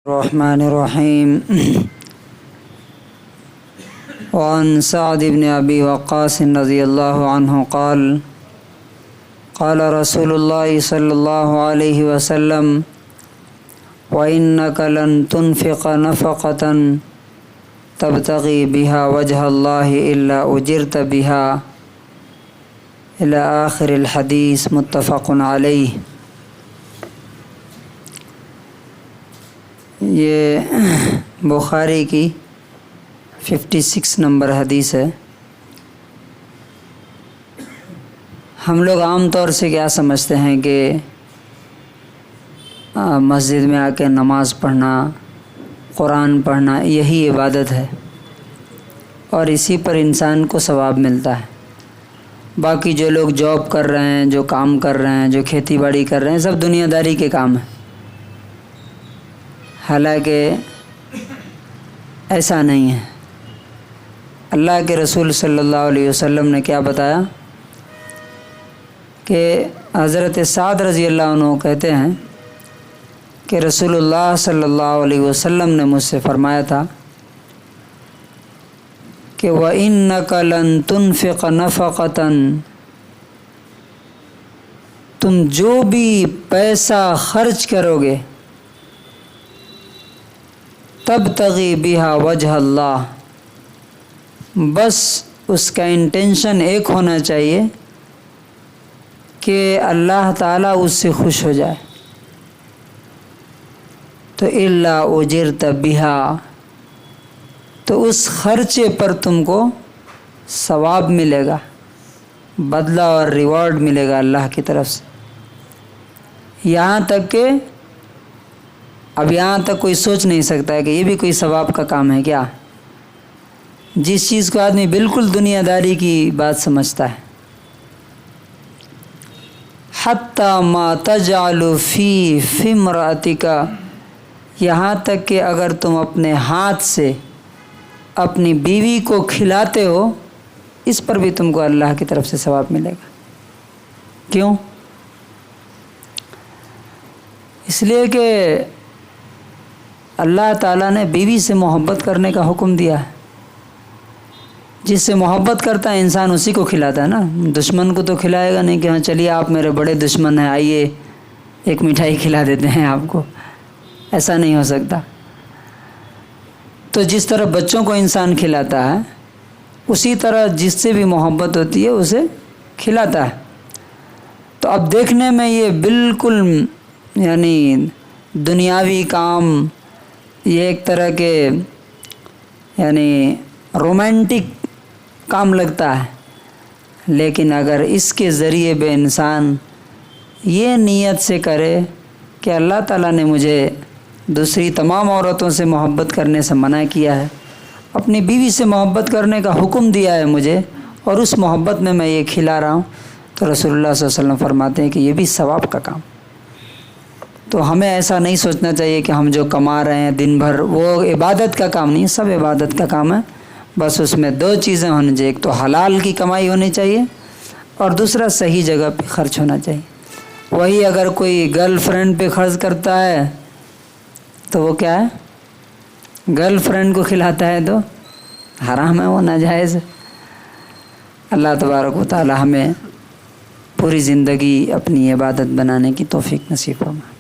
الرحمن الرحیم وعن سعد بن ابی وقاص رضی اللہ عنہ قال قال رسول اللہ صلی اللہ علیہ وسلم وَإِنَّكَ لَن تُنْفِقَ نَفَقَةً تَبْتَغِي بِهَا وَجْهَ اللَّهِ إِلَّا أُجِرْتَ بِهَا إِلَى آخِرِ الحدیث متفق علیہ۔ یہ بخاری کی 56 نمبر حدیث ہے۔ ہم لوگ عام طور سے کیا سمجھتے ہیں کہ مسجد میں آ کے نماز پڑھنا، قرآن پڑھنا یہی عبادت ہے اور اسی پر انسان کو ثواب ملتا ہے۔ باقی جو لوگ جاب کر رہے ہیں، جو کام کر رہے ہیں، جو کھیتی باڑی کر رہے ہیں، سب دنیا داری کے کام ہیں۔ حالانکہ ایسا نہیں ہے۔ اللہ کے رسول صلی اللہ علیہ وسلم نے کیا بتایا کہ حضرت سعد رضی اللہ عنہ کہتے ہیں کہ رسول اللہ صلی اللہ علیہ وسلم نے مجھ سے فرمایا تھا کہ وَإِنَّكَ لَن تُنْفِقَ نَفَقَةً، تم جو بھی پیسہ خرچ کرو گے تبتغی بہا وجہ اللہ، بس اس کا انٹینشن ایک ہونا چاہیے کہ اللہ تعالیٰ اس سے خوش ہو جائے، تو الا اجرت بہا، تو اس خرچے پر تم کو ثواب ملے گا، بدلہ اور ریوارڈ ملے گا اللہ کی طرف سے۔ یہاں تک کہ اب یہاں تک کوئی سوچ نہیں سکتا ہے کہ یہ بھی کوئی ثواب کا کام ہے کیا؟ جس چیز کو آدمی بالکل دنیا داری کی بات سمجھتا ہے۔ حتی ما تجعل فی امرأتک، یہاں تک کہ اگر تم اپنے ہاتھ سے اپنی بیوی کو کھلاتے ہو، اس پر بھی تم کو اللہ کی طرف سے ثواب ملے گا۔ کیوں؟ اس لیے کہ اللہ تعالیٰ نے بیوی سے محبت کرنے کا حکم دیا ہے۔ جس سے محبت کرتا ہے انسان اسی کو کھلاتا ہے نا۔ دشمن کو تو کھلائے گا نہیں کہ ہاں چلیے آپ میرے بڑے دشمن ہیں، آئیے ایک مٹھائی کھلا دیتے ہیں آپ کو، ایسا نہیں ہو سکتا۔ تو جس طرح بچوں کو انسان کھلاتا ہے اسی طرح جس سے بھی محبت ہوتی ہے اسے کھلاتا ہے۔ تو اب دیکھنے میں یہ بالکل یعنی دنیاوی کام، یہ ایک طرح کے یعنی رومانٹک کام لگتا ہے، لیکن اگر اس کے ذریعے بے انسان یہ نیت سے کرے کہ اللہ تعالیٰ نے مجھے دوسری تمام عورتوں سے محبت کرنے سے منع کیا ہے، اپنی بیوی سے محبت کرنے کا حکم دیا ہے مجھے، اور اس محبت میں یہ کھلا رہا ہوں، تو رسول اللہ صلی اللہ علیہ وسلم فرماتے ہیں کہ یہ بھی ثواب کا کام۔ تو ہمیں ایسا نہیں سوچنا چاہیے کہ ہم جو کما رہے ہیں دن بھر وہ عبادت کا کام نہیں، سب عبادت کا کام ہے، بس اس میں دو چیزیں ہونی چاہیے، ایک تو حلال کی کمائی ہونی چاہیے اور دوسرا صحیح جگہ پہ خرچ ہونا چاہیے۔ وہی اگر کوئی گرل فرینڈ پہ خرچ کرتا ہے تو وہ کیا ہے؟ گرل فرینڈ کو کھلاتا ہے تو حرام ہے، وہ ناجائز ہے۔ اللہ تبارک و تعالی ہمیں پوری زندگی اپنی عبادت بنانے کی توفیق نصیب فرمائے۔